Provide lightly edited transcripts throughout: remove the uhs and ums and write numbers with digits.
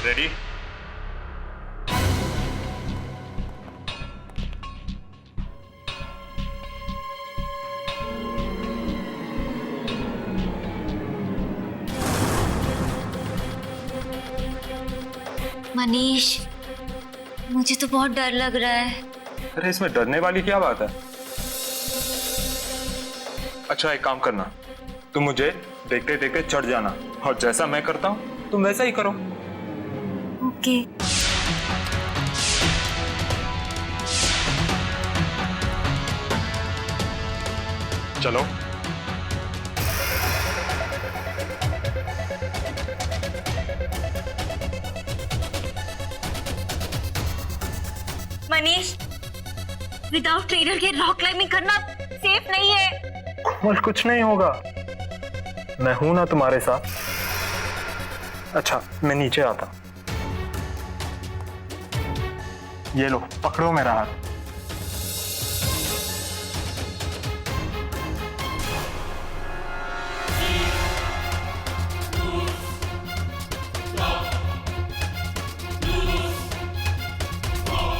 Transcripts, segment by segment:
Ready? Manish, मुझे तो बहुत डर लग रहा है। अरे इसमें डरने वाली क्या बात है? अच्छा एक काम करना, तुम मुझे देखते देखते चढ़ जाना और जैसा मैं करता हूँ तुम वैसा ही करो। ओके। चलो। मनीष, विदाउट ट्रेनर के रॉक क्लाइंबिंग करना सेफ नहीं है। और कुछ नहीं होगा, मैं हूं ना तुम्हारे साथ। अच्छा मैं नीचे आता। ये लो पकड़ो मेरा हाथ।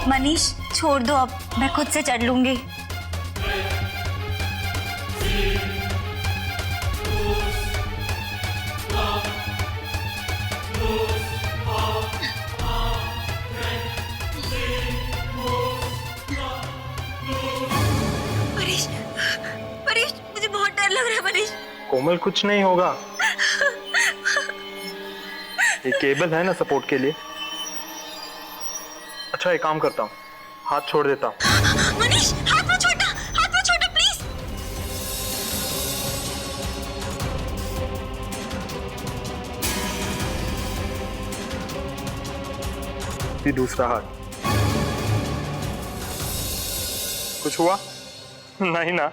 मनीष छोड़ दो, अब मैं खुद से चढ़ लूंगी। मनीष, मनीष मुझे बहुत डर लग रहा है। मनीष। कोमल कुछ नहीं होगा, ये केबल है ना सपोर्ट के लिए। अच्छा एक काम करता हूँ, हाथ छोड़ देता हूँ। मनीष हाथ मत छोड़ना प्लीज। ये दूसरा हाथ। कुछ हुआ? नहीं ना?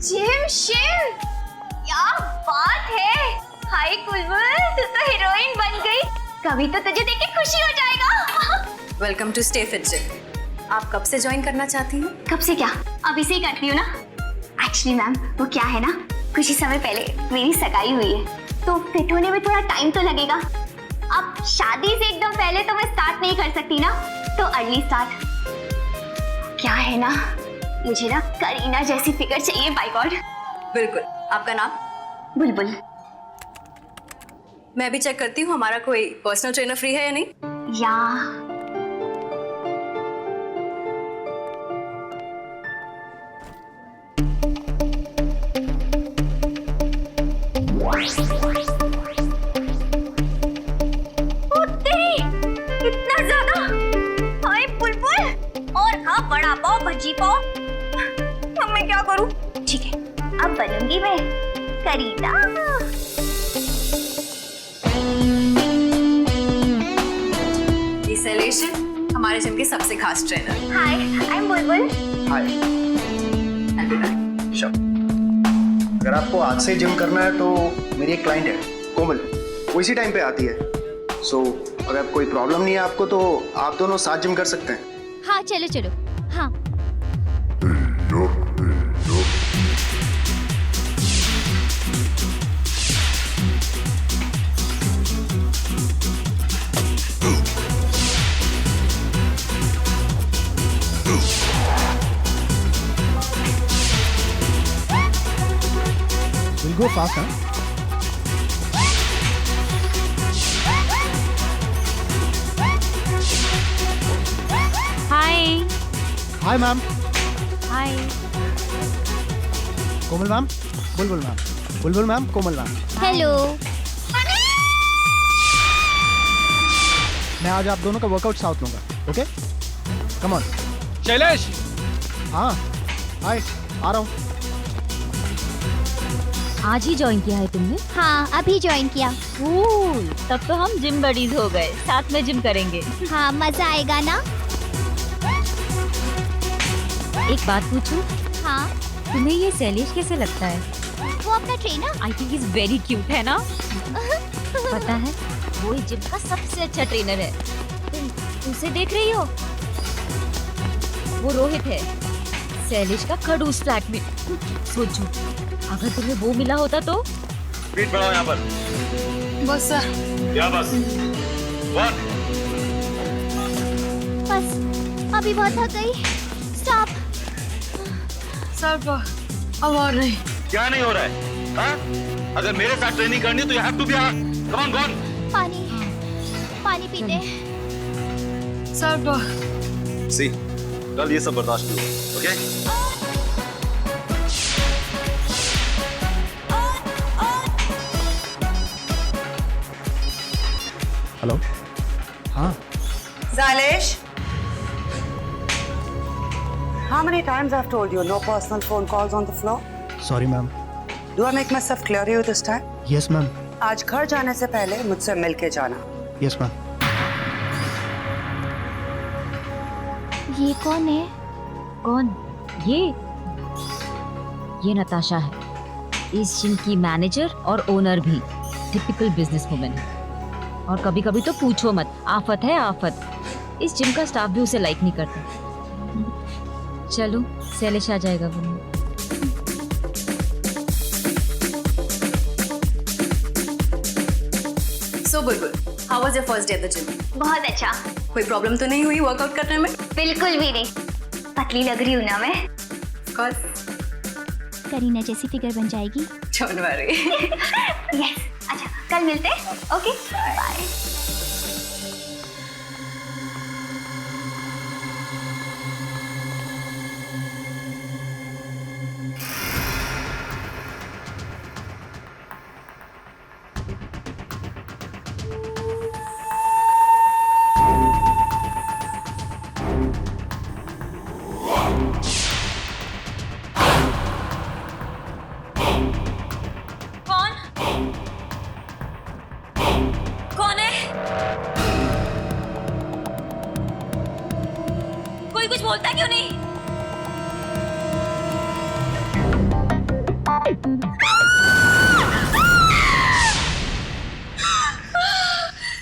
जिम शिव, क्या बात है। हाय बुलबुल, तू तो हीरोइन बन गई। कभी तो तुझे देख के खुशी हो जाएगा। Welcome to stay fit gym. आप कब से ज्वाइन करना चाहती हैं? कब से क्या, अभी से ही करती हूँ ना। एक्चुअली मैम वो क्या है ना, कुछ ही समय पहले मेरी सगाई हुई है, तो फिट होने में थोड़ा टाइम तो लगेगा। अब शादी से एकदम पहले तो मैं स्टार्ट नहीं कर सकती ना, तो अर्ली स्टार्ट। क्या है ना, मुझे ना करीना जैसी फिगर चाहिए, बाय गॉड। बिल्कुल। आपका नाम? बुलबुल। मैं भी चेक करती हूँ हमारा कोई पर्सनल ट्रेनर फ्री है या नहीं। या इतना ज्यादा। हाय बुलबुल, और हाँ बड़ा पाव भजी पाव। अब मैं क्या करूं? ठीक है, अब बनूंगी मैं करीना। ये सैलेशन हमारे जिम की सबसे खास ट्रेनर। हाय, आई एम बुलबुल। हाय। अगर आपको आज से जिम करना है तो मेरी एक क्लाइंट है कोमल, वो इसी टाइम पे आती है। सो अगर कोई प्रॉब्लम नहीं है आपको तो आप दोनों साथ जिम कर सकते हैं। हाँ चलो चलो। हाँ We'll go fast, huh? हाय। Hi, ma'am. हाय। कोमल मैम, बुलबुल मैम, बुलबुल मैम, कोमल मैम। हेलो। मैं आज आप दोनों का वर्कआउट साथ लूंगा, ओके? Come on. शैलेश, हाँ, हाय, आ रहा हूँ। आज ही ज्वाइन किया है तुमने? हाँ अभी ज्वाइन किया। कूल, तब तो हम जिम बडीज हो गए, साथ में जिम करेंगे। हाँ मजा आएगा ना। एक बात पूछूं? हाँ, तुम्हें ये शैलेश कैसे लगता है? वो अपना trainer. I think is very cute, है ना? पता है, वो इस जिम का सबसे अच्छा ट्रेनर है। तुम उसे देख रही हो? वो रोहित है, शैलेश का खड़ूस फ्लैटमेट। सोचो, अगर तुम्हें वो मिला होता तो? स्पीड बढ़ाओ यहाँ पर। बस सर। क्या बस? What? बस, अभी बहुत थक गई। स्टॉप। सर अब और नहीं। क्या नहीं हो रहा है? हाँ? अगर मेरे साथ ट्रेनिंग करनी है तो you have to be come on, go on. पानी, पानी पीते। सर सी कल ये सब बर्दाश्त करो, ओके? हेलो। हाँ, Zalesh? How many times I've told you no personal phone calls on the floor? Sorry ma'am. Do I make myself clear to you this time? Yes ma'am. आज घर जाने से पहले मुझसे मिल के जाना। Yes ma'am. ये कौन है? कौन? ये नताशा है, इस जिम की मैनेजर और ओनर भी। टिपिकल बिजनेस वुमेन है। और कभी कभी तो पूछो मत, आफत है आफत। इस जिम का स्टाफ भी उसे लाइक नहीं करता। चलो, शैलेश आ जाएगा वो। सो बुलबुल, how was your first day at the gym? बहुत अच्छा। कोई प्रॉब्लम तो नहीं हुई वर्कआउट करने में? बिल्कुल भी नहीं। पतली लग रही हूँ ना मैं? कोर्स, करीना जैसी फिगर बन जाएगी। Don't worry. यस। अच्छा, कल मिलते हैं। Okay, bye. कौन है? कोई कुछ बोलता क्यों नहीं?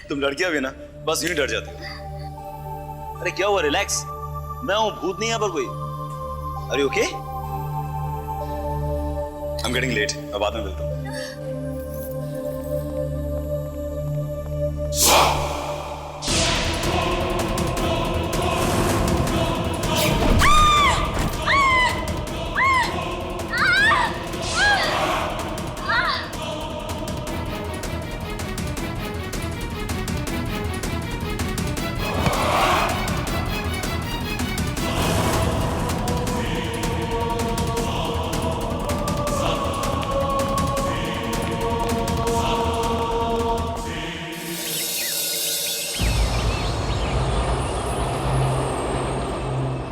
तुम लड़कियां भी ना बस यूं ही डर जाती हो। अरे क्या हुआ, रिलैक्स। मैं हूं, भूत नहीं है पर कोई। अरे okay? I am getting late, मैं बाद में मिलता हूं।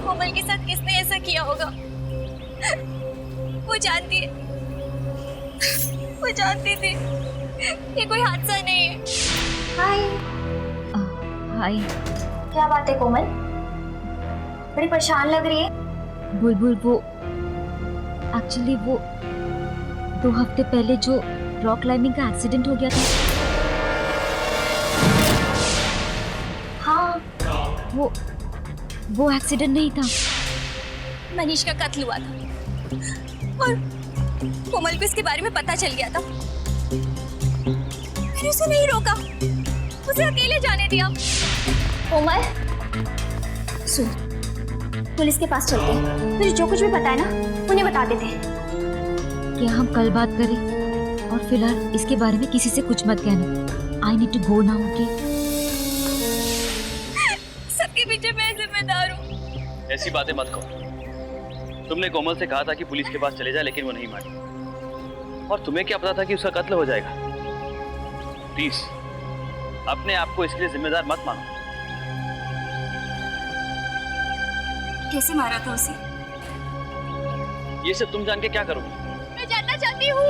कोमल के साथ किसने ऐसा किया होगा? वो जानती है, वो जानती थी ये कोई हादसा नहीं है। हाय। हाय। क्या बात है कोमल? बड़ी परेशान लग रही है। बुलबुल, वो एक्चुअली वो 2 हफ्ते पहले जो रॉक क्लाइंबिंग का एक्सीडेंट हो गया था। हाँ, वो एक्सीडेंट नहीं था। मनीष का कत्ल हुआ था और कोमल को इसके बारे में पता चल गया था। मैंने उसे नहीं रोका, उसे अकेले जाने दिया। कोमल, सुन, पुलिस के पास चलते हैं। तुझे जो कुछ भी पता है ना, उन्हें बता देते हैं। क्या हम कल बात करें? और फिलहाल इसके बारे में किसी से कुछ मत कहना। I need to go now, okay? सबके पीछे मैं जिम्मेदार हूँ। ऐसी बातें मत कहो। तुमने कोमल से कहा था कि पुलिस के पास चले जाए, लेकिन वो नहीं मानी। और तुम्हें क्या पता था कि उसका कत्ल हो जाएगा? प्लीज अपने आप को इसके लिए जिम्मेदार मत मानो। कैसे मारा था उसे? ये सब तुम जान के क्या करोगे? मैं जानना चाहती हूँ।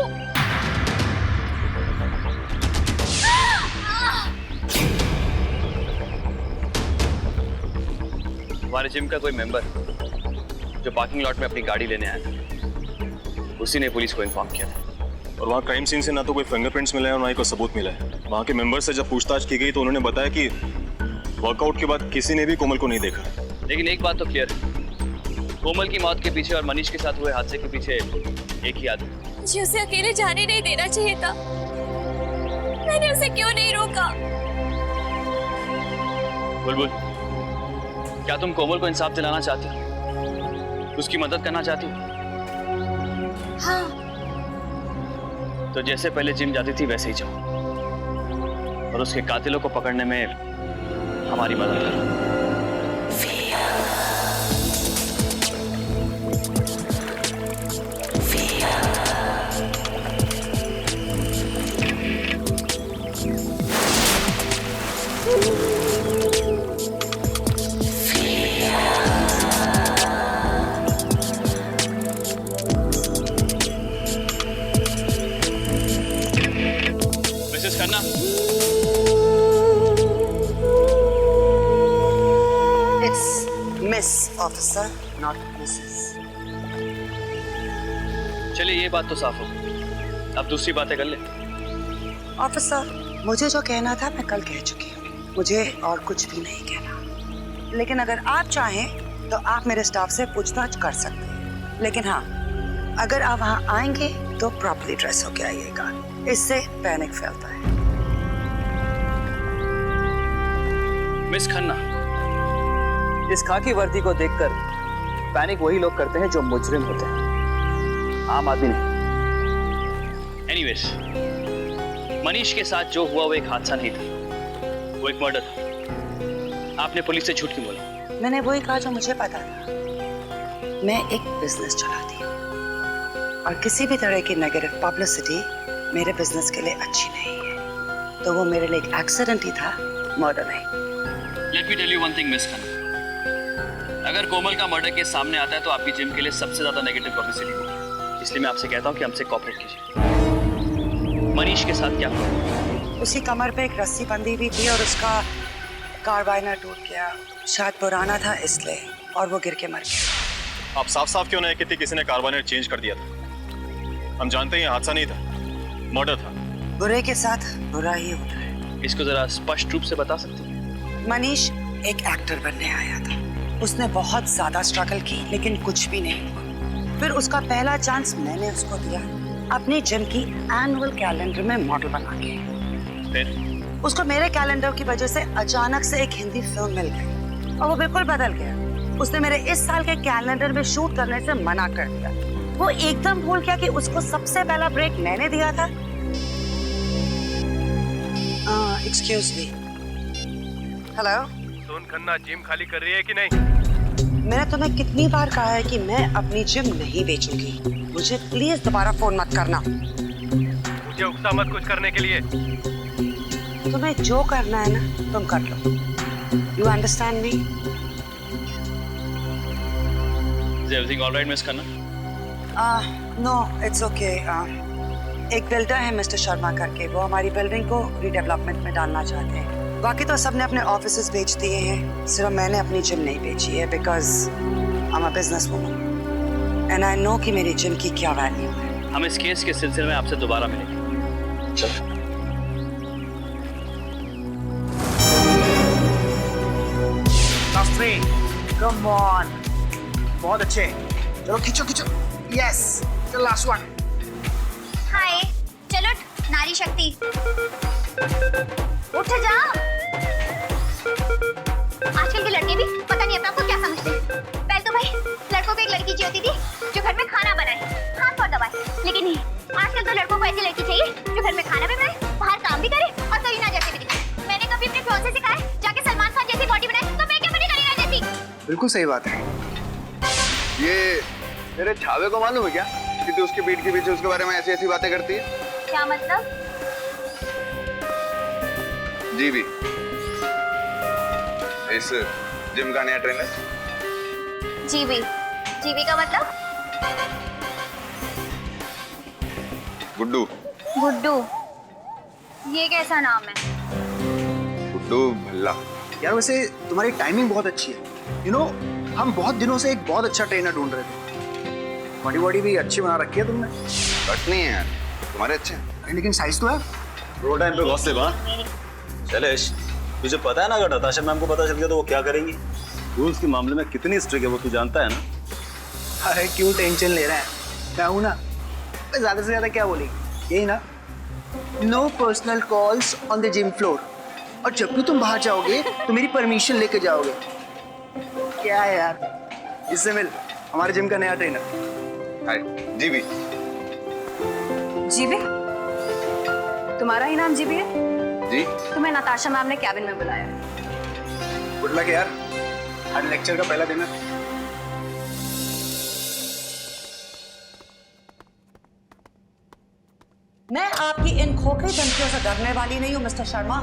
हमारे जिम का कोई मेंबर जो पार्किंग लॉट में अपनी गाड़ी लेने आया था, उसी ने पुलिस को इन्फॉर्म किया था। और वहाँ क्राइम सीन से ना तो कोई फिंगरप्रिंट्स मिले हैं और ना ही कोई सबूत मिला है। वहाँ के मेंबर से जब पूछताछ की गई तो उन्होंने बताया कि वर्कआउट के बाद किसी ने भी कोमल को नहीं देखा। लेकिन एक बात तो क्लियर है, कोमल की मौत के पीछे और मनीष के साथ हुए हादसे के पीछे एक ही आदमी। मुझे उसे अकेले जाने नहीं देना चाहिए था। मैंने उसे क्यों नहीं रोका? बुलबुल, क्या तुम कोमल को इंसाफ दिलाना चाहती हो? उसकी मदद करना चाहती हो? हाँ। तो जैसे पहले जिम जाती थी वैसे ही जाओ और उसके कातिलों को पकड़ने में हमारी मदद करो। Mrs Khanna, It's Miss Officer, not Mrs. चलिए ये बात तो साफ हो गई, अब दूसरी बातें कर ले। ऑफिसर, मुझे जो कहना था मैं कल कह चुकी हूँ। मुझे और कुछ भी नहीं कहना। लेकिन अगर आप चाहें तो आप मेरे स्टाफ से पूछताछ कर सकते हैं। लेकिन हाँ, अगर आप वहाँ आएंगे तो प्रॉपर्ली ड्रेस होके आइएगा, इससे पैनिक फैलता है। मिस खन्ना, इस खाकी वर्दी को देखकर पैनिक वही लोग करते हैं जो मुजरिम होते हैं, आम आदमी नहीं। एनीवेज, मनीष के साथ जो हुआ वो एक हादसा नहीं था, वो एक मर्डर था। आपने पुलिस से झूठ क्यों बोला? मैंने वही कहा जो मुझे पता था। मैं एक बिजनेस चलाती हूँ और किसी भी तरह की नेगेटिव पब्लिसिटी मेरे बिजनेस के लिए अच्छी नहीं है। तो वो मेरे लिए एक एक्सीडेंट ही था, मर्डर नहीं। Let me tell you one thing miss Khanna, अगर कोमल का मर्डर केस सामने आता है तो आपकी जिम के लिए सबसे ज्यादा नेगेटिव पब्लिसिटी होगी। इसलिए मैं आपसे कहता हूँ कि हमसे कोऑपरेट कीजिए। मनीष के साथ क्या हुआ? उसकी कमर पे एक रस्सी बंधी हुई थी और उसका कार्बाइनर टूट गया। शायद पुराना था इसलिए, और वो गिर के मर गया। आप साफ साफ क्यों नहीं कहती किसी ने कार्बोनेट चेंज कर दिया था? हम जानते हैं ये हादसा नहीं था, मर्डर था। बुरे के साथ बुरा ही होता है। इसको जरा स्पष्ट रूप से बता सकते हैं? मनीष एक एक्टर बनने आया था। उसने बहुत ज्यादा स्ट्रगल की लेकिन कुछ भी नहीं हुआ। फिर उसका पहला चांस मैंने उसको दिया, अपनी जिम की एनुअल कैलेंडर में मॉडल बना के। फिर उसको मेरे कैलेंडर की वजह से अचानक से एक हिंदी फिल्म मिल गई और वो बिल्कुल बदल गया। उसने मेरे इस साल के कैलेंडर में शूट करने से मना कर दिया। वो एकदम भूल गया कि उसको सबसे पहला ब्रेक मैंने दिया था। Excuse me. हेलो, सोन खन्ना जिम खाली कर रही है कि नहीं? मैंने तुम्हें कितनी बार कहा है कि मैं अपनी जिम नहीं बेचूंगी। मुझे प्लीज दोबारा फोन मत करना। मुझे उकसा मत कुछ करने के लिए। तुम्हें जो करना है ना तुम कर लो। You understand me? Is everything all right, miss Khanna? No, it's okay. एक बिल्डर है मिस्टर शर्मा करके, वो हमारी बिल्डिंग को रीडेवलपमेंट में डालना चाहते हैं। बाकी तो सबने अपने ऑफिसेज बेच दिए हैं, सिर्फ मैंने अपनी जिम नहीं बेची है because I am a business woman and I know कि मेरी जिम की क्या वैल्यू है। हम इस केस के सिलसिले में आपसे दोबारा मिलेंगे। चलो। कम ऑन, बहुत अच्छे। चलो खींचो खींचो। Yes, the last one. हाय, चलो नारी शक्ति, उठ जा। आजकल के लड़के भी पता नहीं अपना खुद क्या समझते हैं। पहले तो भाई लड़कों को एक लड़की चाहिए होती थी जो घर में खाना बनाए, हाथ और दबाए, लेकिन नहीं, आजकल तो लड़कों को ऐसी लड़की चाहिए जो घर में खाना भी बनाए, बाहर काम भी करे और करीना जैसे भी दिखे। मैंने कभी अपने फ्रेंड से सिखाया जाके सलमान खान जैसी बॉडी बनाए, तो मैं क्या बनी करीना जैसी? बिल्कुल सही बात है। ये मेरे छावे को मालूम है क्या कि तू उसके पीठ के पीछे उसके बारे में ऐसी ऐसी बातें करती है? क्या मतलब? जी भी, इस जिम का नया ट्रेनर। जीवी, जीवी का मतलब? गुड्डू। गुड्डू, ये कैसा नाम है? गुड्डू भल्ला। यार वैसे तुम्हारी टाइमिंग बहुत अच्छी है। यू नो, हम बहुत दिनों से एक बहुत अच्छा ट्रेनर ढूंढ रहे थे। बॉडी बॉडी भी अच्छी बना रखी है तुमने। कट नहीं है यार, तुम्हारे अच्छे हैं। लेकिन साइज तो है। रो टाइम पे गॉसिप हाँ। शैलेश, तुझे पता है ना अगर नताशा मैम को पता चल गया तो वो क्या करेंगी? रूल्स के मामले में कितनी स्ट्रिक्ट है वो तू जानता है ना? अरे क्यों टेंशन ले रहा है, मैं हूं ना। मैं ज्यादा से ज्यादा क्या बोलेगी, यही ना, no personal calls on the gym floor. और जब भी तुम बाहर जाओगे तो मेरी परमिशन लेके जाओगे। क्या है यार, इससे मिल, हमारे जिम का नया ट्रेनर। हाय जीबी। जीबी? तुम्हारा ही नाम जीबी है? जी। तुम्हें नताशा मैम ने कैबिन में बुलाया। गुड लक यार, हर लेक्चर का पहला दिन है। मैं आपकी इन खोखली धमकियों से डरने वाली नहीं हूँ मिस्टर शर्मा।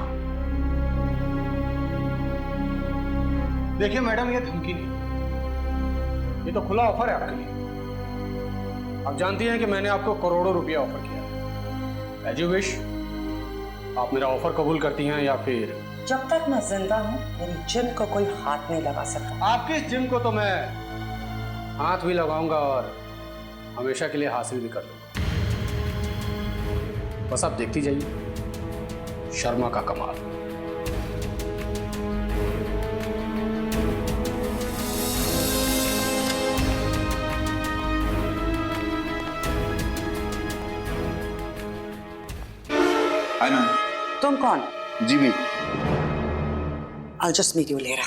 देखिए मैडम, ये धमकी नहीं, ये तो खुला ऑफर है आपके लिए। आप जानती हैं कि मैंने आपको करोड़ों रुपया ऑफर किया है। एज यू विश, आप मेरा ऑफर कबूल करती हैं या फिर? जब तक मैं जिंदा हूँ मेरी जिम को कोई हाथ नहीं लगा सकता। आपके इस जिम को तो मैं हाथ भी लगाऊंगा और हमेशा के लिए हासिल भी कर लूंगा। बस आप देखती जाइए शर्मा का कमाल। Hi ma'am. तुम कौन? GB. I'll just meet you later.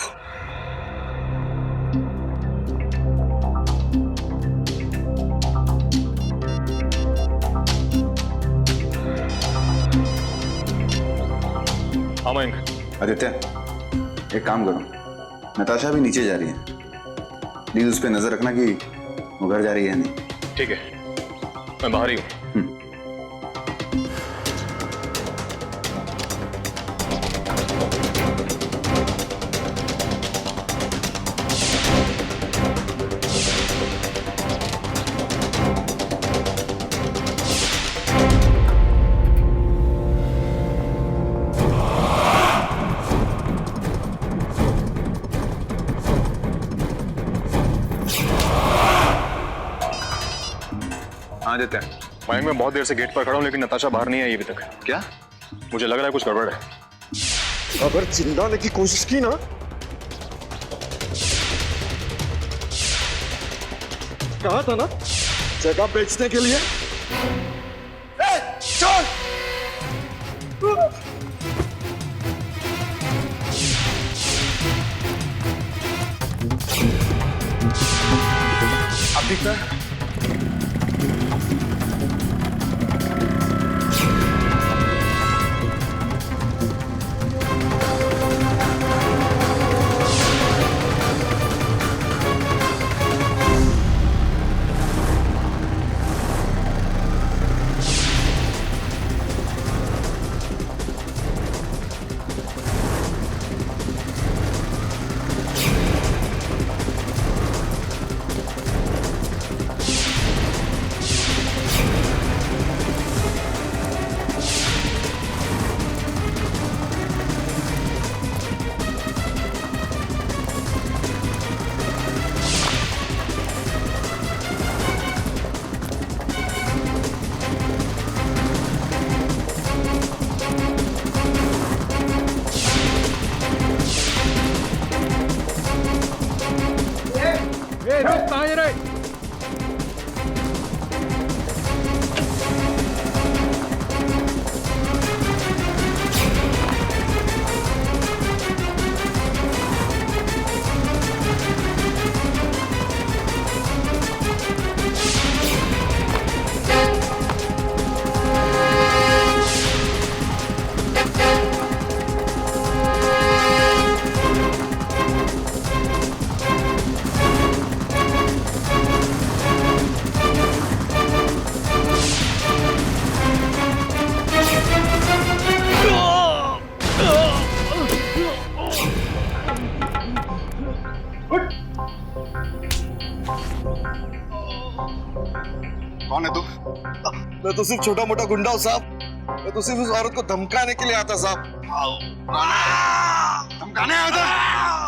हाँ मयंक। आदित्य, एक काम करो, नताशा भी नीचे जा रही है, प्लीज उस पर नजर रखना कि वो घर जा रही है नहीं। ठीक है, मैं बाहर ही हूँ। आदित्य, मयंक, मैं बहुत देर से गेट पर खड़ा हूँ लेकिन नताशा बाहर नहीं आई अभी तक। क्या? मुझे लग रहा है कुछ गड़बड़ है। अगर चिल्लाने की कोशिश की ना, कहा था ना जगह बेचने के लिए। चल! अब दिखता है? कौन है तू? मैं तो सिर्फ छोटा मोटा गुंडा हूँ साहब। मैं तो सिर्फ उस औरत को धमकाने के लिए आता साहब। धमकाने आया था?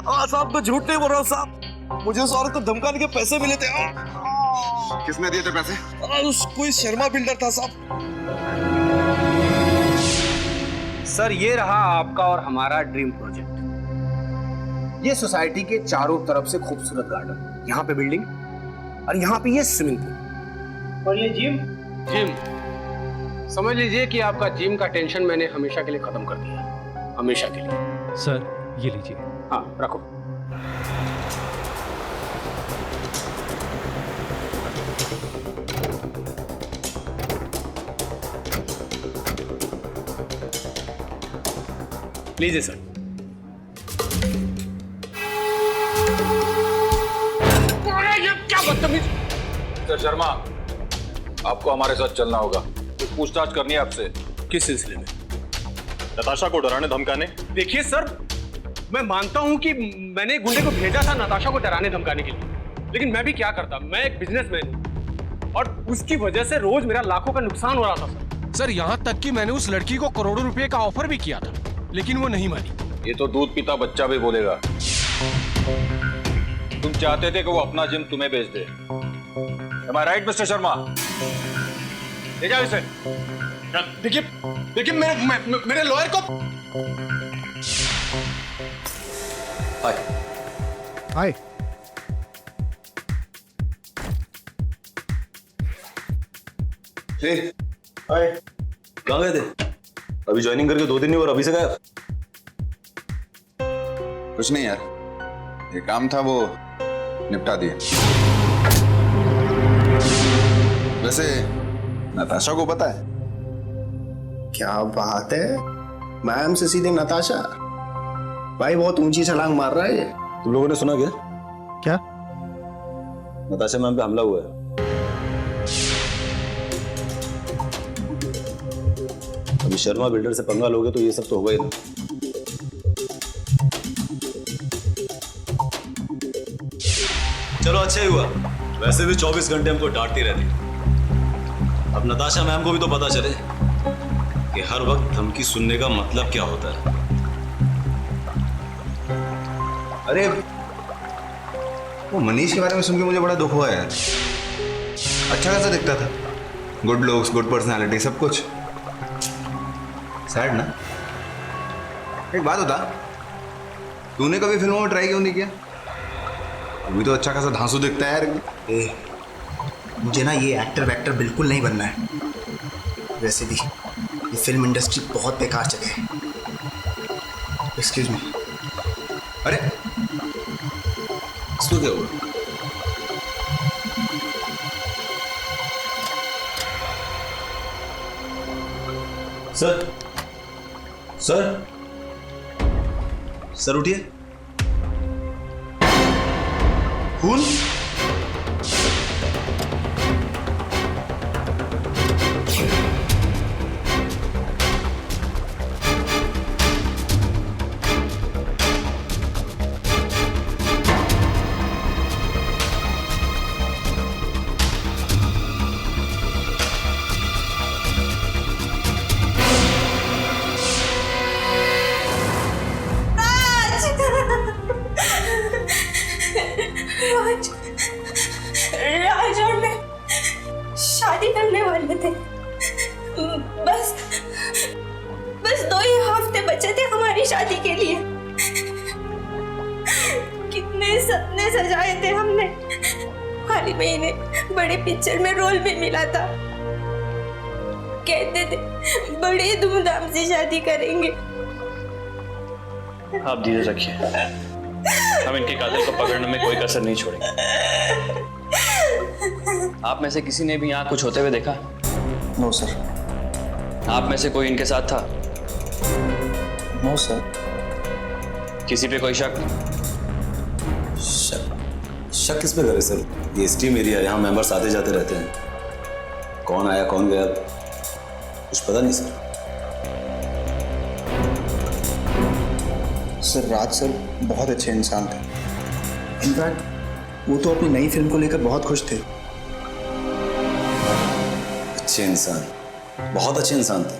हाँ साहब, मैं झूठ नहीं बोल रहा हूँ साहब। मुझे उस औरत को धमकाने के पैसे मिले थे। किसने दिए थे पैसे? कोई शर्मा बिल्डर था साहब। सर ये रहा आपका और हमारा ड्रीम प्रोजेक्ट। ये सोसाइटी के चारों तरफ से खूबसूरत गार्डन, यहाँ पे बिल्डिंग और यहाँ पे ये स्विमिंग पूल और ये जिम। समझ लीजिए कि आपका जिम का टेंशन मैंने हमेशा के लिए खत्म कर दिया, हमेशा के लिए। सर ये लीजिए। हाँ रखो। लीजिए सर। क्या बदतमीज। मिस्टर शर्मा, आपको हमारे साथ चलना होगा, कुछ पूछताछ करनी है आपसे। किस सिलसिले में? नताशा को डराने धमकाने। देखिए सर, मैं मानता हूं कि मैंने एक गुंडे को भेजा था नताशा को डराने धमकाने के लिए, लेकिन मैं भी क्या करता, मैं एक बिजनेसमैन हूं और उसकी वजह से रोज मेरा लाखों का नुकसान हो रहा था सर। सर यहाँ तक कि मैंने उस लड़की को करोड़ों रुपए का ऑफर भी किया था, लेकिन वो नहीं मानी। ये तो दूध पीता बच्चा भी बोलेगा। तुम चाहते थे कि वो अपना जिम तुम्हें बेच दे। Am I right, mister Sharma? ले जाओ इसे। देखिए मेरे लॉयर को। हाय। कहाँ गए थे? अभी ज्वाइनिंग करके 2 दिन नहीं और अभी से गायब। कुछ नहीं यार, ये काम था वो निपटा दिया। वैसे नताशा को पता है? क्या बात है, मैम से सीधे नताशा। भाई बहुत ऊंची छलांग मार रहा है ये। तुम लोगों ने सुना क्या? क्या? नताशा मैम पे हमला हुआ है। अभी शर्मा बिल्डर से पंगा लोगे तो ये सब तो होगा ही ना। चलो अच्छा ही हुआ, वैसे भी 24 घंटे हमको डांटती रहती है। अब नताशा मैम को भी तो पता चले कि हर वक्त धमकी सुनने का मतलब क्या होता है। अरे वो मनीष के बारे में सुन के मुझे बड़ा दुख हुआ यार। अच्छा खासा दिखता था, गुड लुक्स, गुड पर्सनालिटी, सब कुछ। सैड ना। एक बात बता, तूने कभी फिल्मों में ट्राई क्यों नहीं किया? अभी तो अच्छा खासा धांसू दिखता है यार। मुझे ना ये एक्टर वैक्टर बिल्कुल नहीं बनना है। वैसे भी ये फिल्म इंडस्ट्री बहुत बेकार जगह है। Excuse me. अरे इसको क्या हुआ? सर सर सर उठिए। खून? राज और मैं शादी करने वाले थे। बस 2 ही हफ्ते बचे थे हमारी शादी के लिए। कितने सपने सजाए थे हमने। हाल ही महीने बड़े पिक्चर में रोल भी मिला था। कहते थे बड़े धूमधाम से शादी करेंगे। आप धीरे रखिए, हम इनके कातिल को पकड़ने में कोई कसर नहीं छोड़ेंगे। आप में से किसी ने भी यहाँ कुछ होते हुए देखा? No sir. आप में से कोई इनके साथ था? No sir. किसी पे कोई शक? शक किस पे करे सर? ये स्टीम एरिया, यहाँ मेंबर्स आते जाते रहते हैं। कौन आया कौन गया कुछ पता नहीं सर। सर राज सर बहुत अच्छे इंसान थे। इनफैक्ट वो तो अपनी नई फिल्म को लेकर बहुत खुश थे। अच्छे इंसान, बहुत अच्छे इंसान थे।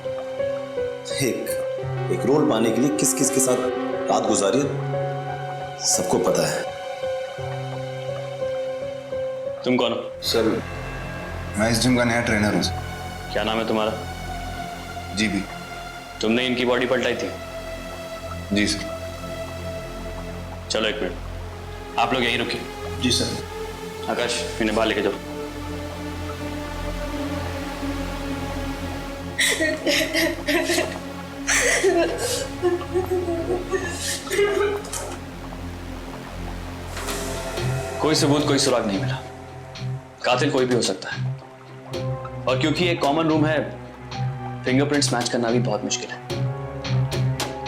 एक रोल पाने के लिए किस किस के साथ रात गुजारी सबको पता है। तुम कौन हो? सर मैं इस जिम का नया ट्रेनर हूँ सर। क्या नाम है तुम्हारा? जीबी। तुमने इनकी बॉडी पलटाई थी? जी सर। चलो 1 मिनट, आप लोग यहीं रुकिए। जी सर। आकाश, इन्हें बाहर लेके जाओ। कोई सबूत, कोई सुराग नहीं मिला। कातिल कोई भी हो सकता है, और क्योंकि एक कॉमन रूम है, फिंगरप्रिंट्स मैच करना भी बहुत मुश्किल है।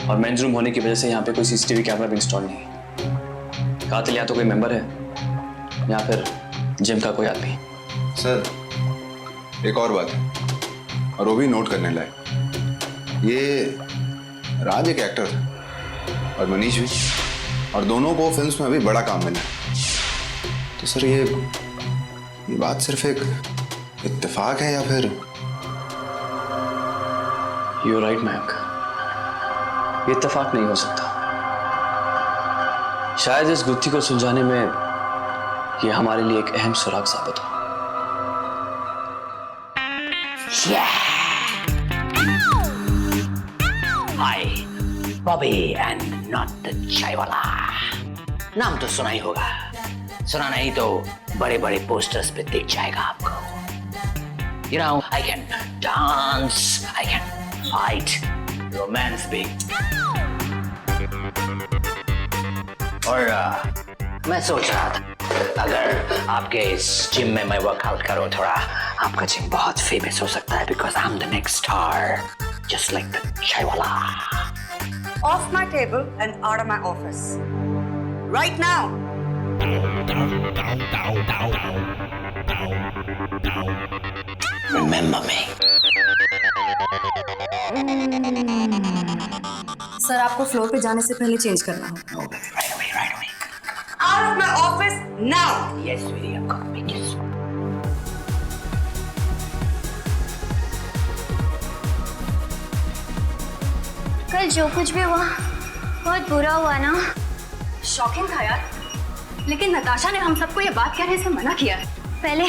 और मेंस रूम होने की वजह से यहाँ पे कोई सीसीटीवी कैमरा भी इंस्टॉल नहीं है। कातिल या तो कोई मेंबर है या फिर जिम का कोई आदमी। सर एक और बात है, और वो भी नोट करने लायक। ये राज एक एक्टर था और मनीष भी, और दोनों को फिल्म्स में अभी बड़ा काम मिला है। तो सर ये बात सिर्फ एक इत्तेफाक है या फिर? यू राइट मयंक, ये इत्तेफाक नहीं हो सकता। शायद इस गुत्थी को सुलझाने में ये हमारे लिए एक अहम सुराग साबित हो। Hi, Bobby and not the चाय वाला। नाम तो सुना ही होगा, सुना नहीं तो बड़े बड़े पोस्टर्स पे दिख जाएगा आपको। You know, I can dance, I can fight, romance भी। और मैं सोच रहा था अगर आपके इस जिम में मैं वर्कआउट करूं थोड़ा, आपका जिम बहुत फेमस हो सकता है, because I'm the next star, just like the चाय वाला। Off my table and out of my office. Right now. Remember me. Sir, आपको फ्लोर पे जाने से पहले चेंज करना हो। Out of my office now. Yes, sweetie, I'm gonna make you. कल जो कुछ भी हुआ बहुत बुरा हुआ ना। शॉकिंग था यार, लेकिन नताशा ने हम सबको ये बात कहने से मना किया है। पहले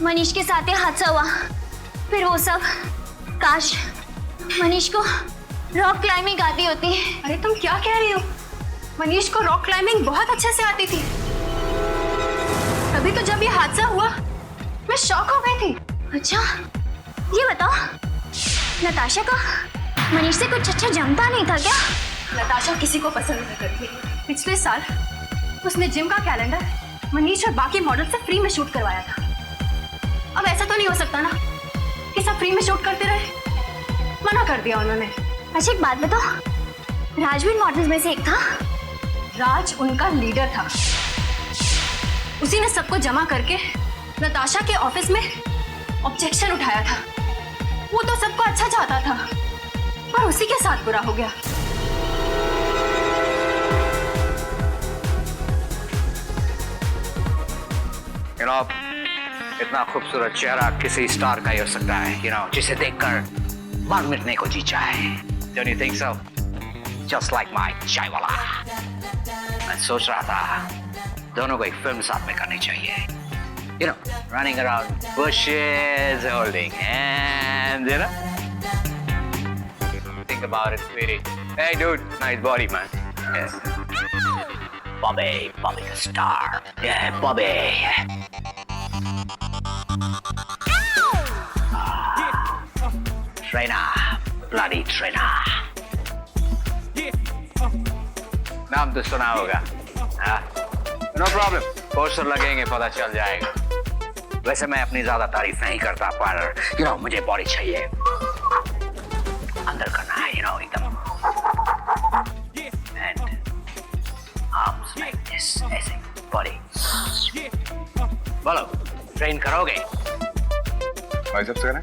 मनीष के साथ ये हादसा हुआ, फिर वो सब। काश मनीष को रॉक क्लाइंबिंग आती होती। अरे तुम क्या कह रही हो? मनीष को रॉक क्लाइंबिंग बहुत अच्छे से आती थी। तभी तो जब ये हादसा हुआ मैं शॉक हो गई थी। अच्छा ये बताओ, नताशा का मनीष से कुछ अच्छा जमता नहीं था क्या? नताशा किसी को पसंद नहीं करती। पिछले साल उसने जिम का कैलेंडर मनीष और बाकी मॉडल से फ्री में शूट करवाया था। अब ऐसा तो नहीं हो सकता ना कि सब फ्री में शूट करते रहे। मना कर दिया उन्होंने। अच्छा एक बात बताओ, राजवीर मॉडल्स में से एक था। राज उनका लीडर था। उसी ने सबको जमा करके नताशा के ऑफिस में ऑब्जेक्शन उठाया था। वो तो सबको अच्छा चाहता था, पर उसी के साथ बुरा हो गया। You know, इतना खूबसूरत चेहरा किसी स्टार का ही हो सकता है, you know, जिसे देखकर मर मिटने को जी चाहे। Don't you think so? Just like my चाय वाला। मैं सोच रहा था दोनों को एक फिल्म साथ में करनी चाहिए। You know, running around bushes, holding hands, you know. Think about it, sweetie. Hey, dude, nice body, man. Yeah. Bobby the star. Yeah, Bobby. Trainer, bloody trainer. नाम तो सुना होगा, हाँ? No problem. पोस्टर लगेंगे, पता चल जाएगा। वैसे मैं अपनी ज्यादा तारीफ नहीं करता, पर you know, मुझे बॉडी चाहिए। अंदर करना है, you know, एकदम। And arms like this, ऐसे बॉडी। बोलो, ट्रेन करोगे? बाइसेप्स करें?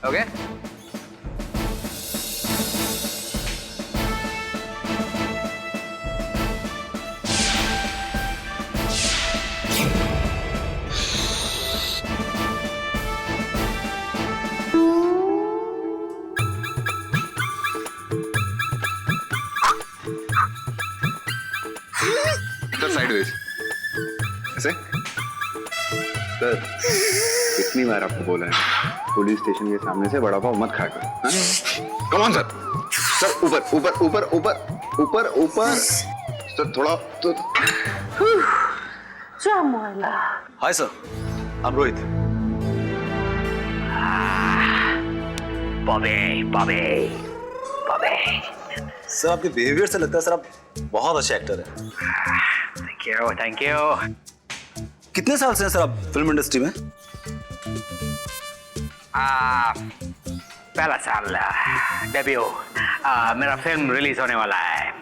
Okay? Sideways. ऐसे? सर, कितनी बार आपको बोला है पुलिस स्टेशन के सामने से वड़ा पाव मत खा कर। Come on sir. सर ऊपर ऊपर ऊपर ऊपर ऊपर ऊपर। सर थोड़ा तो। Hi sir, I'm Rohit. Sir आपके बिहेवियर से लगता है सर आप बहुत अच्छे एक्टर हैं। Thank you. कितने साल से हैं सर आप फिल्म इंडस्ट्री में? पहला साल डेब्यू। मेरा फिल्म रिलीज होने वाला है।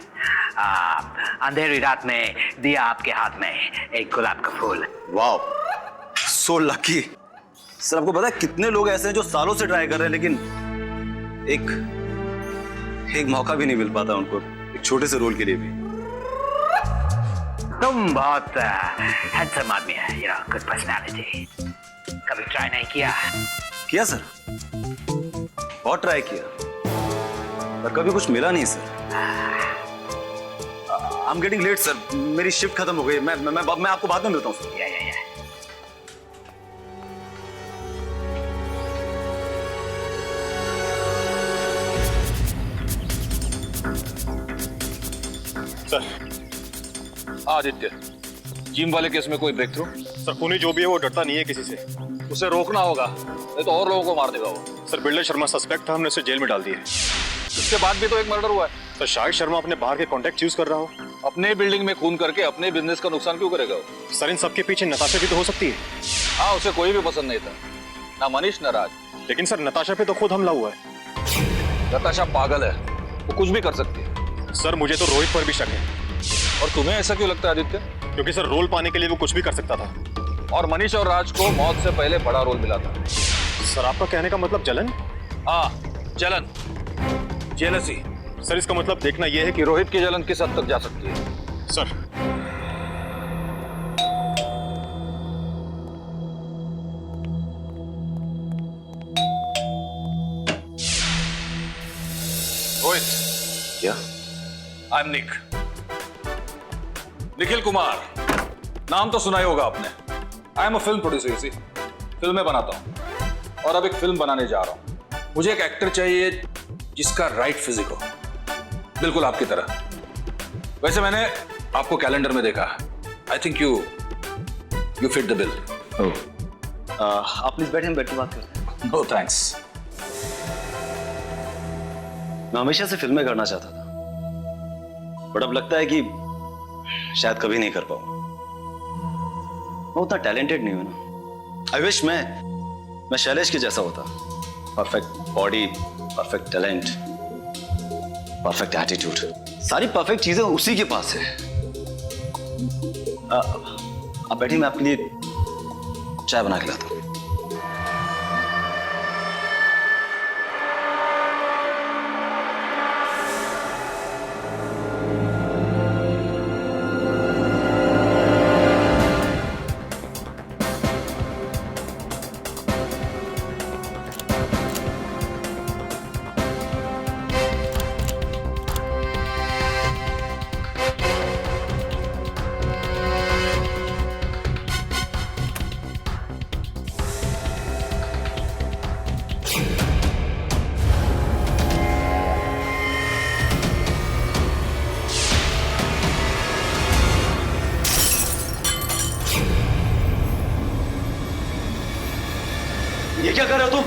अंधेरी रात में दिया आपके हाथ में एक गुलाब का फूल। Wow, so lucky. सर आपको पता है कितने लोग ऐसे हैं जो सालों से ट्राई कर रहे हैं लेकिन एक मौका भी नहीं मिल पाता उनको, एक छोटे से रोल के लिए भी। तुम बहुत हैंडसम आदमी है, यू नो, गुड पर्सनालिटी। कभी ट्राई नहीं किया? किया सर, बहुत ट्राई किया पर कभी कुछ मिला नहीं sir. I am getting late sir, मेरी शिफ्ट खत्म हो गई। मैं आपको बाद में मिलता हूँ सर। सर, आदित्य, जिम वाले केस में कोई ब्रेक थ्रू? सर, खूनी जो भी है वो डरता नहीं है किसी से, उसे रोकना होगा नहीं तो और लोगों को मार देगा वो। सर, बिल्डर शर्मा सस्पेक्ट था, हमने उसे जेल में डाल दिया। उसके बाद भी तो एक मर्डर हुआ है। सर, शायद शर्मा अपने बाहर के कॉन्टैक्ट यूज कर रहा हो। अपने बिल्डिंग में खून करके अपने बिजनेस का नुकसान क्यों करेगा वो? सर, इन सबके पीछे नताशा भी तो हो सकती है। हाँ, उसे कोई भी पसंद नहीं था, ना मनीष ना राज। लेकिन सर, नताशा पे तो खुद हमला हुआ है। नताशा पागल है, वो कुछ भी कर सकती है। सर, मुझे तो रोहित पर भी शक है। और तुम्हें ऐसा क्यों लगता है आदित्य? क्योंकि सर, रोल पाने के लिए वो कुछ भी कर सकता था। और मनीष और राज को मौत से पहले बड़ा रोल मिला था। सर, आपका कहने का मतलब जलन? हाँ, जलन, जेलसी। सर, इसका मतलब देखना यह है कि रोहित की जलन किस हद तक जा सकती है। सर, रोहित। क्या? आई एम निक, निखिल कुमार। नाम तो सुना ही होगा आपने। I am a film producer, इसी फिल्में बनाता हूं और अब एक फिल्म बनाने जा रहा हूं। मुझे एक एक्टर चाहिए जिसका राइट फिजिक हो, बिल्कुल आपकी तरह। वैसे मैंने आपको कैलेंडर में देखा, I think you fit the bill. आप प्लीज बैठे, हम बैठ के बात करते हैं। No thanks. मैं हमेशा से फिल्में करना चाहता था बट अब लगता है कि शायद कभी नहीं कर पाऊंगा। मैं उतना टैलेंटेड नहीं हूं ना। आई विश मैं शैलेश के जैसा होता। Perfect body, perfect talent, perfect attitude, सारी परफेक्ट चीजें उसी के पास है। आप बैठिए, मैं आपके लिए चाय बना के लाता हूं। ये क्या कर रहे हो तुम?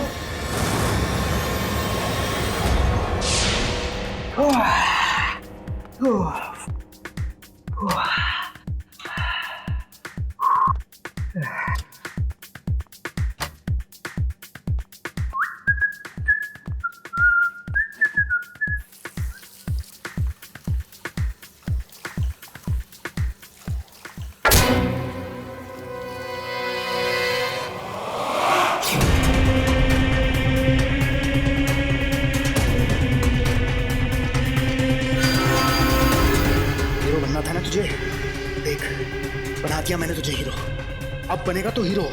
बना दिया मैंने तुझे हीरो, अब बनेगा तो हीरो,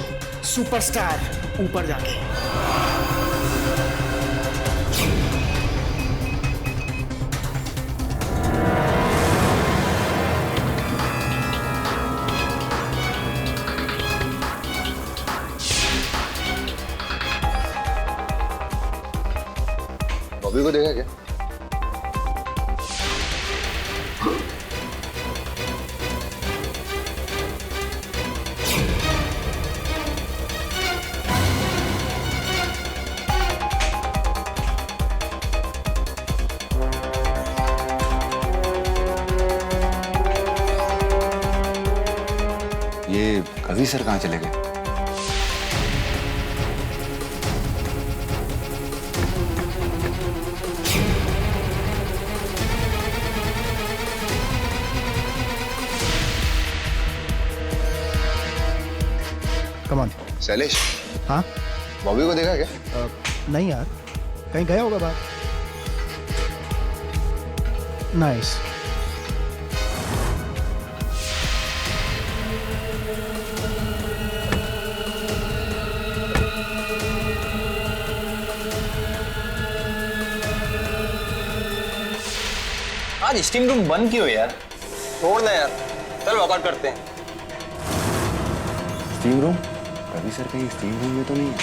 सुपरस्टार, ऊपर जाके। बॉबी को देखा क्या? ये कवि सर कहाँ चले गए? कमान। शैलेश, हाँ बॉबी को देखा क्या? नहीं यार, कहीं गया होगा बाहर। नाइस। आज स्टीम रूम बंद क्यों यार? छोड़ दे यार, चल वर्कआउट करते हैं। Steam room? कवि सर कहीं स्टीम रूम में तो नहीं है?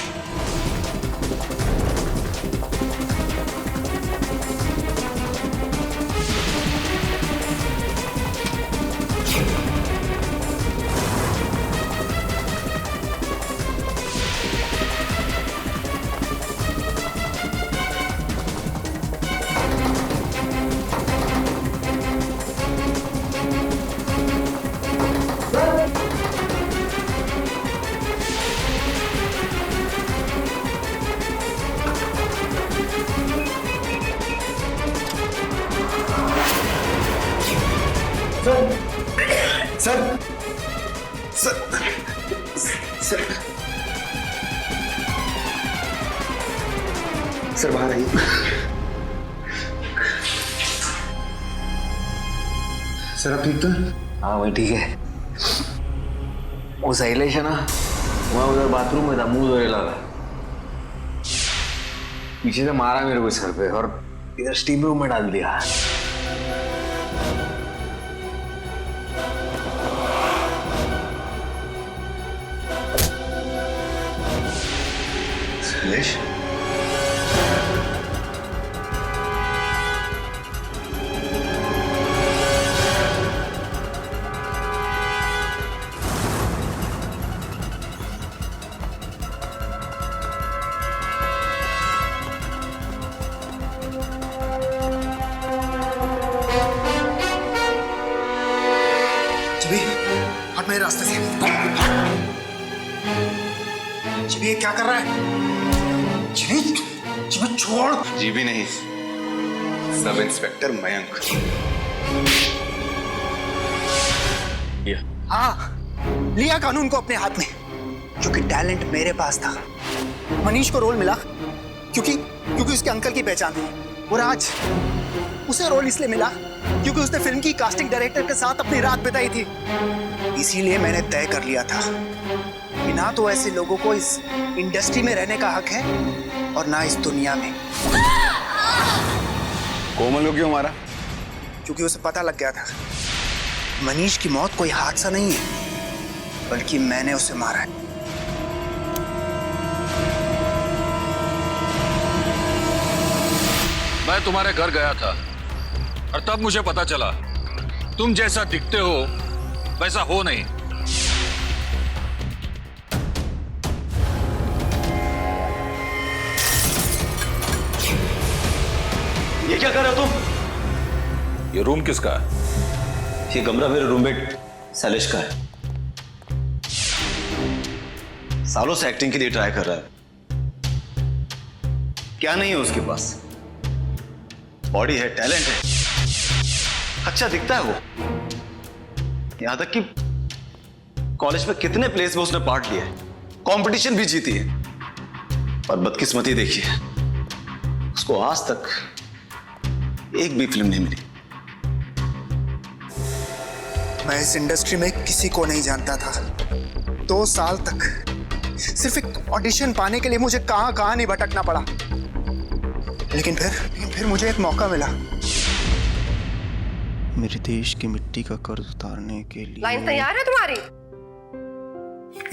सर सर सर सर बाहर आइए। सर आप ठीक तो? हाँ भाई ठीक है। वो शैलेश है ना, वहाँ उधर बाथरूम में था, मुंह धोने लगा, पीछे से मारा मेरे को सर पे और इधर स्टीम रूम में डाल दिया। शैलेश, हट मेरे रास्ते से। जीबी ये क्या कर रहा है? जीबी, जीबी छोड़। जीबी नहीं, सब इंस्पेक्टर मयंक। हाँ, लिया कानून को अपने हाथ में, क्योंकि टैलेंट मेरे पास था। मनीष को रोल मिला क्योंकि उसके अंकल की पहचान थी। और आज उसे रोल इसलिए मिला क्योंकि उसने फिल्म की कास्टिंग डायरेक्टर के साथ अपनी रात बिताई थी। इसीलिए मैंने तय कर लिया था कि ना तो ऐसे लोगों को इस इंडस्ट्री में रहने का हक है और ना इस दुनिया में। कोमल को क्यों मारा? क्योंकि उसे पता लग गया था मनीष की मौत कोई हादसा नहीं है, बल्कि मैंने उसे मारा है। मैं तुम्हारे घर गया था और तब मुझे पता चला तुम जैसा दिखते हो वैसा हो नहीं। ये क्या कर रहे हो तुम? ये रूम किसका है? ये कमरा मेरे रूममेट शैलेश का है। सालों से एक्टिंग के लिए ट्राई कर रहा है। क्या नहीं है उसके पास? बॉडी है, टैलेंट है, अच्छा दिखता है वो। यहां तक कि कॉलेज में कितने प्लेस में उसने पार्ट लिया है, कंपटीशन भी जीती है। और बदकिस्मती देखिए, उसको आज तक एक भी फिल्म नहीं मिली। मैं इस इंडस्ट्री में किसी को नहीं जानता था। 2 साल तक सिर्फ एक ऑडिशन पाने के लिए मुझे कहां नहीं भटकना पड़ा। लेकिन फिर मुझे एक मौका मिला मेरे देश की मिट्टी का कर्ज उतारने के लिए। लाइन तैयार है तुम्हारी?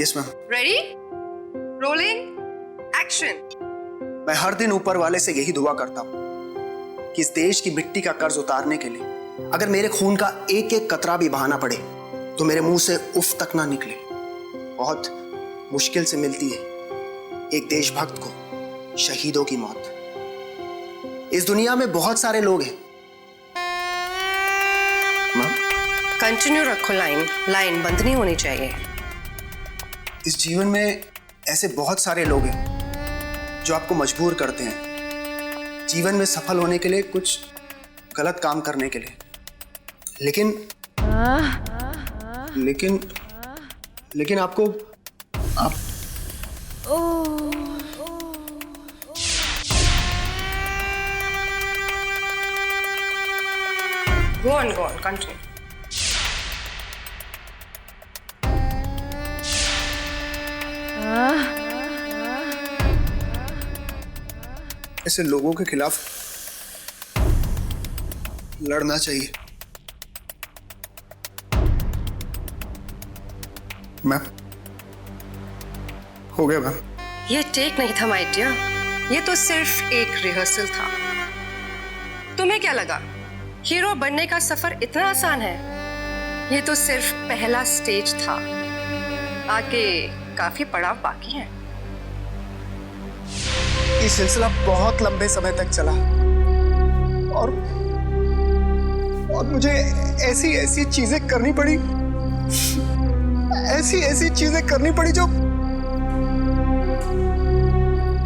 Yes ma'am. Ready, rolling, action. मैं हर दिन ऊपर वाले से यही दुआ करता हूँ कि इस देश की मिट्टी का कर्ज उतारने के लिए अगर मेरे खून का एक एक कतरा भी बहाना पड़े तो मेरे मुंह से उफ तक ना निकले। बहुत मुश्किल से मिलती है एक देशभक्त को शहीदों की मौत। इस दुनिया में बहुत सारे लोग हैं। कंटिन्यू रखो, लाइन बंद नहीं होनी चाहिए। इस जीवन में ऐसे बहुत सारे लोग हैं जो आपको मजबूर करते हैं जीवन में सफल होने के लिए, कुछ गलत काम करने के लिए। लेकिन आपको Go on, continue. ऐसे लोगों के खिलाफ लड़ना चाहिए। मैम, हो गया मैम। ये टेक नहीं था माय डियर, ये तो सिर्फ एक रिहर्सल था। तुम्हें क्या लगा हीरो बनने का सफर इतना आसान है? ये तो सिर्फ पहला स्टेज था, आगे काफी पड़ाव बाकी है। ये सिलसिला बहुत लंबे समय तक चला और मुझे ऐसी ऐसी चीजें करनी पड़ी, ऐसी चीजें करनी पड़ी जो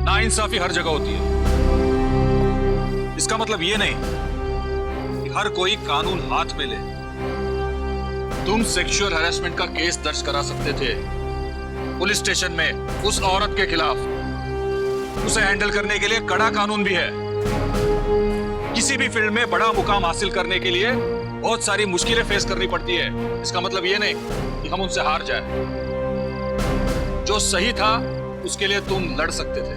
नाइंसाफी हर जगह होती है। इसका मतलब ये नहीं कि हर कोई कानून हाथ में ले। तुम सेक्सुअल हैरेसमेंट का केस दर्ज करा सकते थे पुलिस स्टेशन में उस औरत के खिलाफ। उसे हैंडल करने के लिए कड़ा कानून भी है। किसी भी फील्ड में बड़ा मुकाम हासिल करने के लिए बहुत सारी मुश्किलें फेस करनी पड़ती है। इसका मतलब ये नहीं कि हम उनसे हार जाए। जो सही था उसके लिए तुम लड़ सकते थे,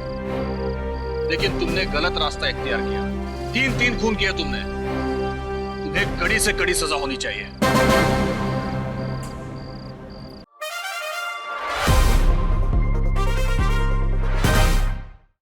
लेकिन तुमने गलत रास्ता इख्तियार किया। 3 खून किया तुमने। तुम्हें कड़ी से कड़ी सजा होनी चाहिए।